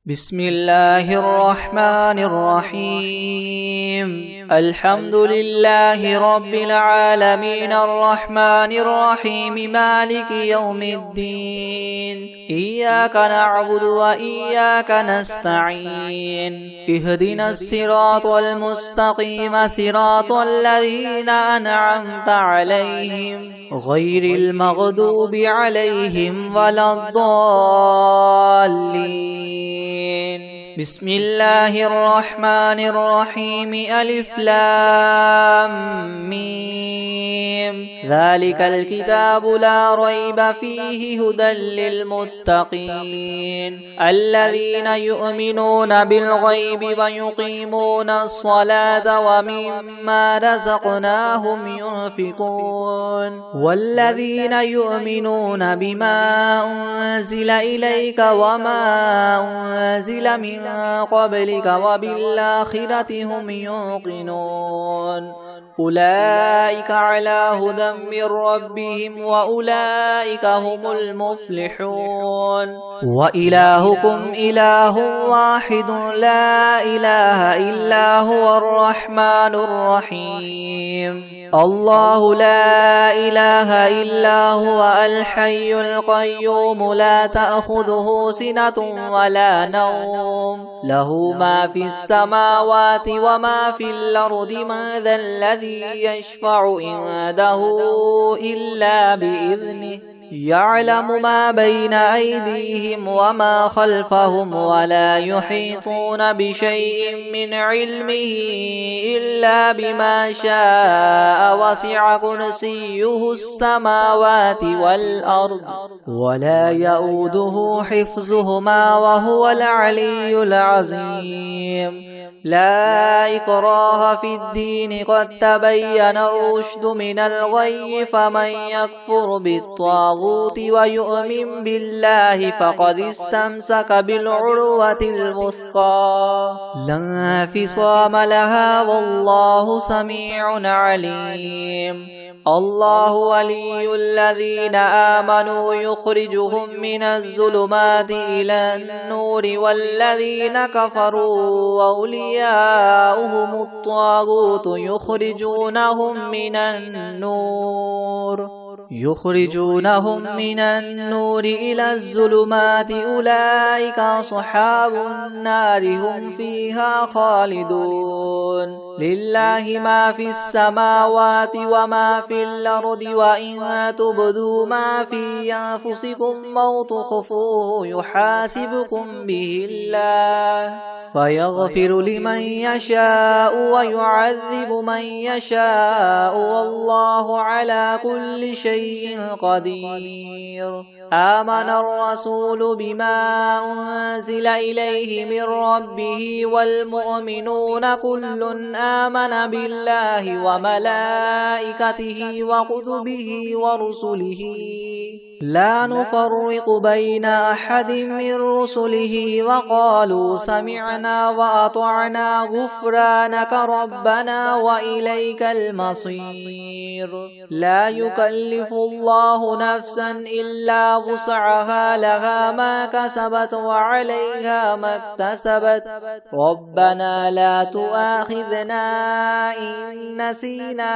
بسم الله الرحمن الرحيم. الحمد لله رب العالمين الرحمن الرحيم مالك يوم الدين. إياك نعبد وإياك نستعين. اهدنا الصراط المستقيم صراط الذين أنعمت عليهم غير المغضوب عليهم ولا الضالين. بسم الله الرحمن الرحيم. ألف لام ميم. ذلك الكتاب لا ريب فيه هدى للمتقين الذين يؤمنون بالغيب ويقيمون الصلاة ومما رزقناهم ينفقون والذين يؤمنون بما أنزل إليك وما أنزل من قبلك وبالآخرة هم يوقنون أولئك على هدى من ربهم وأولئك هم المفلحون. وإلهكم إله واحد لا إله إلا هو الرحمن الرحيم. الله لا إله إلا هو الحي القيوم لا تأخذه سنة ولا نوم له ما في السماوات وما في الأرض. من ذا الذي يشفع عنده إلا بإذنه يعلم ما بين أيديهم وما خلفهم ولا يحيطون بشيء من علمه إلا بما شاء وسع كرسيه السماوات والأرض ولا يؤوده حفظهما وهو العلي العظيم. لا إكراه في الدين قد تبين الرشد من الغي فمن يكفر بالطاغوت ويؤمن بالله فقد استمسك بالعروة الوثقى لا انفصام لها والله سميع عليم. الله ولي الذين آمنوا يخرجهم من الظلمات إلى النور والذين كفروا أولياؤهم الطاغوت يخرجونهم من النور إلى الظلمات. أولئك أصحاب النار هم فيها خالدون. لله ما في السماوات وما في الأرض وإن تبدوا ما في أنفسكم أو تخفوه يحاسبكم به الله فيغفر لمن يشاء ويعذب من يشاء والله على كل شيء قدير. آمن الرسول بما أنزل إليه من ربه والمؤمنون كل آمن بالله وملائكته وكتبه ورسله لا نفرق بين أحد من رسله وقالوا سمعنا وأطعنا غفرانك ربنا وإليك المصير. لا يكلف الله نفسا إلا وسعها لها ما كسبت وعليها ما اكتسبت. ربنا لا تؤاخذنا إن نسينا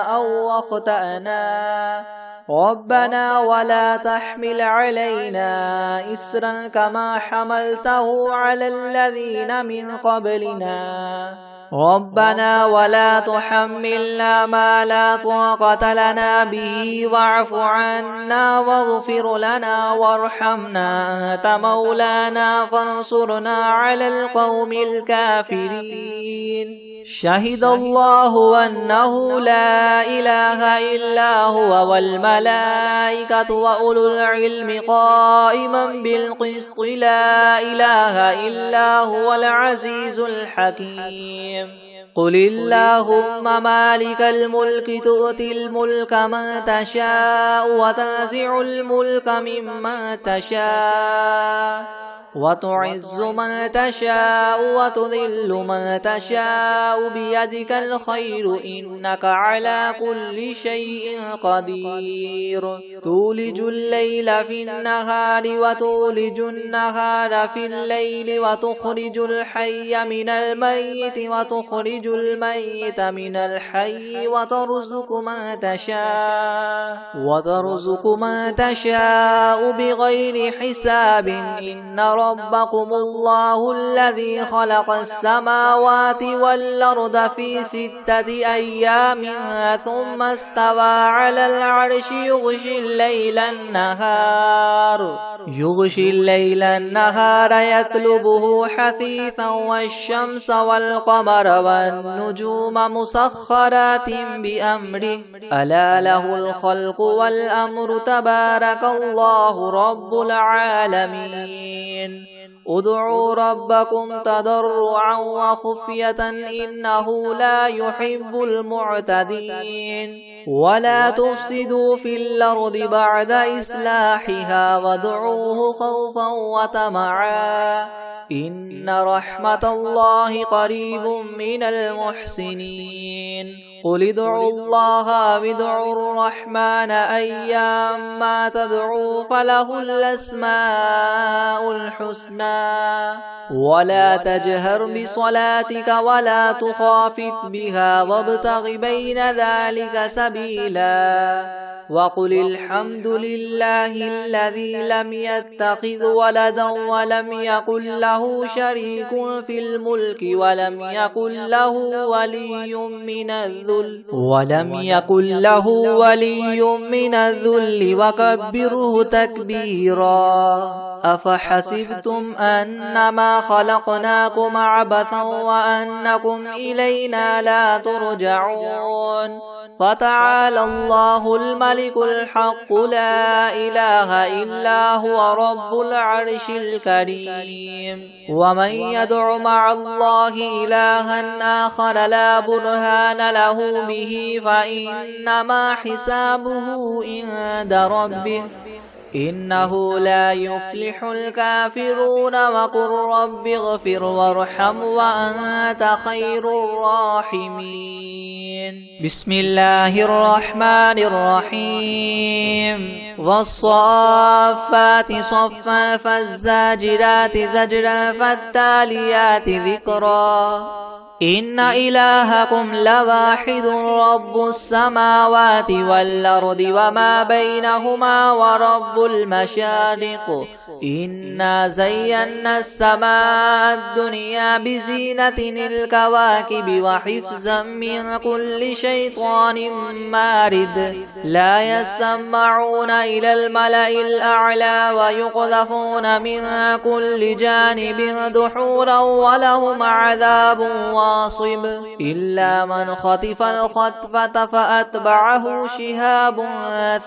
أو أخطأنا ربنا ولا تحمل علينا إسرا كما حملته على الذين من قبلنا ربنا ولا تحملنا ما لا طاقة لنا به واعف عنا واغفر لنا وارحمنا أنت مولانا فانصرنا على القوم الكافرين. شهد الله أنه لا إله إلا هو والملائكة وأولو العلم قائما بالقسط لا إله إلا هو العزيز الحكيم. قل اللهم مالك الملك تؤتي الملك من تشاء وتنزع الملك ممن تشاء وتعز من تشاء وتذل من تشاء بيدك الخير إنك على كل شيء قدير تولج الليل في النهار وتولج النهار في الليل وتخرج الحي من الميت وتخرج الميت من الحي وترزق من تشاء بغير حساب إن ربكم الله الذي خلق السماوات والأرض في 6 أيام ثم استوى على العرش يغشي الليل النهار يطلبه حثيثا والشمس والقمر والنجوم مسخرات بأمره ألا له الخلق والأمر تبارك الله رب العالمين ادعوا ربكم تضرعا وخفية إنه لا يحب المعتدين ولا تفسدوا في الأرض بعد إصلاحها وادعوه خوفا وطمعا إن رحمة الله قريب من المحسنين قل ادعوا الله وادعوا الرحمن أيما تدعوا فله الأسماء الحسنى ولا تجهر بصلاتك ولا تخافت بها وابتغ بين ذلك سبيلا وقل الحمد لله الذي لم يتخذ ولدا ولم يكن له شريك في الملك ولم يكن له ولي من الذل وكبره تكبيرا أفحسبتم أنما خلقناكم عبثا وأنكم إلينا لا ترجعون فتعالى الله الملك الحق لا إله إلا هو رب العرش الكريم ومن يدع مع الله إلها آخر لا برهان له به فإنما حسابه عند ربه إنه لا يفلح الكافرون وقل رب اغفر وارحم وأنت خير الراحمين بسم الله الرحمن الرحيم والصافات صفا فالزاجرات زجرا فالتاليات ذكرا إن إلهكم لواحد رب السماوات والأرض وما بينهما ورب المشارق إنا زينا السماء الدنيا بزينة الكواكب وحفظا من كل شيطان مارد لا يسمعون إلى الملأ الأعلى ويقذفون من كل جانب دحورا ولهم عذاب واصب إلا من خطف الخطفة فأتبعه شهاب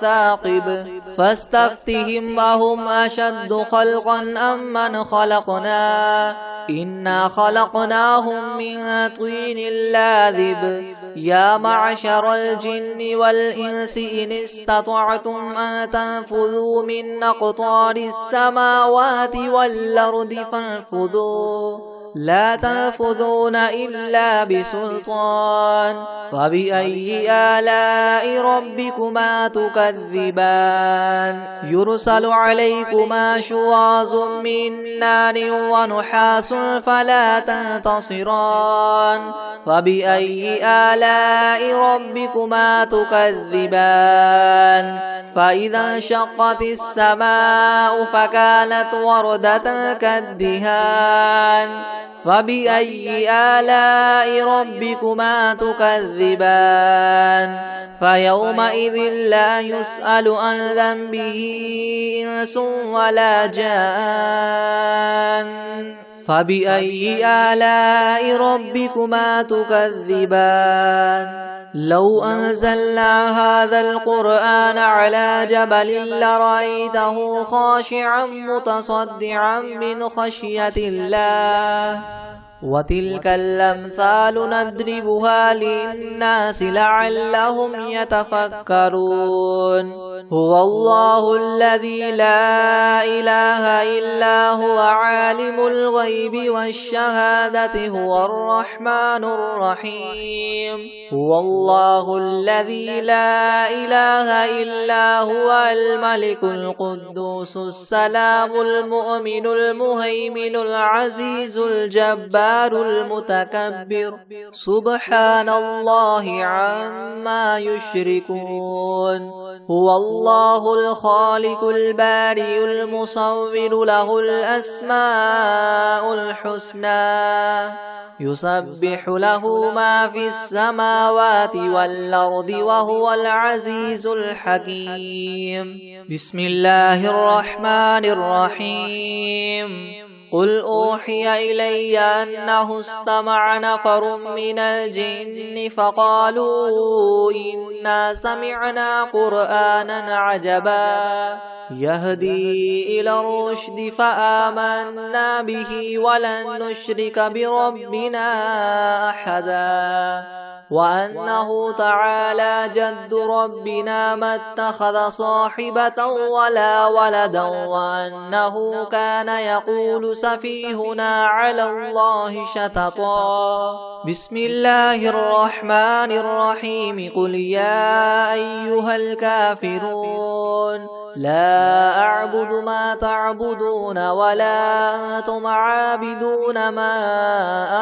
ثاقب فاستفتهم أهم أشد خلقا أم من خلقنا إنا خلقناهم من طين لاذب يا معشر الجن والإنس إن استطعتم أن تنفذوا من أقطار السماوات والأرض فانفذوا لا تنفذون إلا بسلطان فبأي آلاء ربكما تكذبان يرسل عليكما شواظ من نار ونحاس فلا تنتصران فبأي آلاء ربكما تكذبان فإذا انشقت السماء فكانت وردة كالدهان فبأي آلاء ربكما تكذبان فيومئذ لا يسأل عن ذنبه إنس ولا جان فبأي آلاء ربكما تكذبان لو أنزلنا هذا القرآن على جبل لرأيته خاشعا متصدعا من خشية الله وتلك الأمثال نضربها للناس لعلهم يتفكرون هو الله الذي لا إله إلا هو عالم الغيب والشهادة هو الرحمن الرحيم هو الله الذي لا إله إلا هو الملك القدوس السلام المؤمن المهيمن العزيز الجبار المتكبر سبحان الله عما يشركون هو الله الخالق البارئ المصور له الأسماء الحسنى يسبح له ما في السماوات والأرض وهو العزيز الحكيم بسم الله الرحمن الرحيم قل أوحي إلي أنه استمع نفر من الجن فقالوا إنا سمعنا قرآنا عجبا يهدي إلى الرشد فآمنا به ولن نشرك بربنا أحدا وأنه تعالى جد ربنا ما اتخذ صاحبة ولا ولدا وأنه كان يقول سفيهنا على الله شططا بسم الله الرحمن الرحيم قل يا أيها الكافرون لا أعبد ما تعبدون ولا أنتم عابدون ما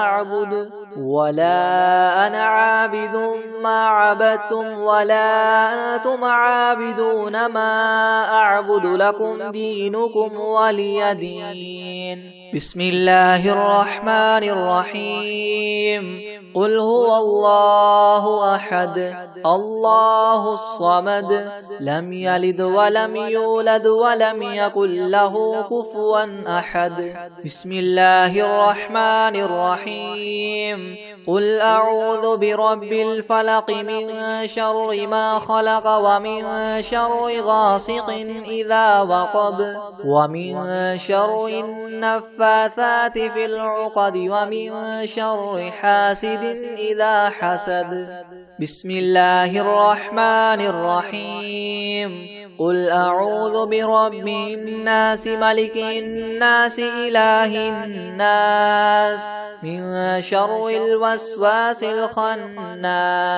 أعبد ولا أنا عابد ما عبدتم ولا أنتم عابدون ما أعبد لكم دينكم ولي دين بسم الله الرحمن الرحيم قل هو الله أحد الله الصمد لم يلد ولم يولد ولم يكن له كفوا أحد بسم الله الرحمن الرحيم قل أعوذ برب الفلق من شر ما خلق ومن شر غاسق إذا وقب ومن شر النفاثات في العقد ومن شر حاسد إذا حسد بسم الله الرحمن الرحيم قل أعوذ برب الناس ملك الناس إله الناس من شر الوسواس الخناس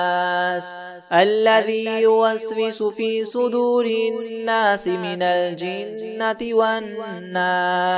الذي يوسوس في صدور الناس من الجنة والناس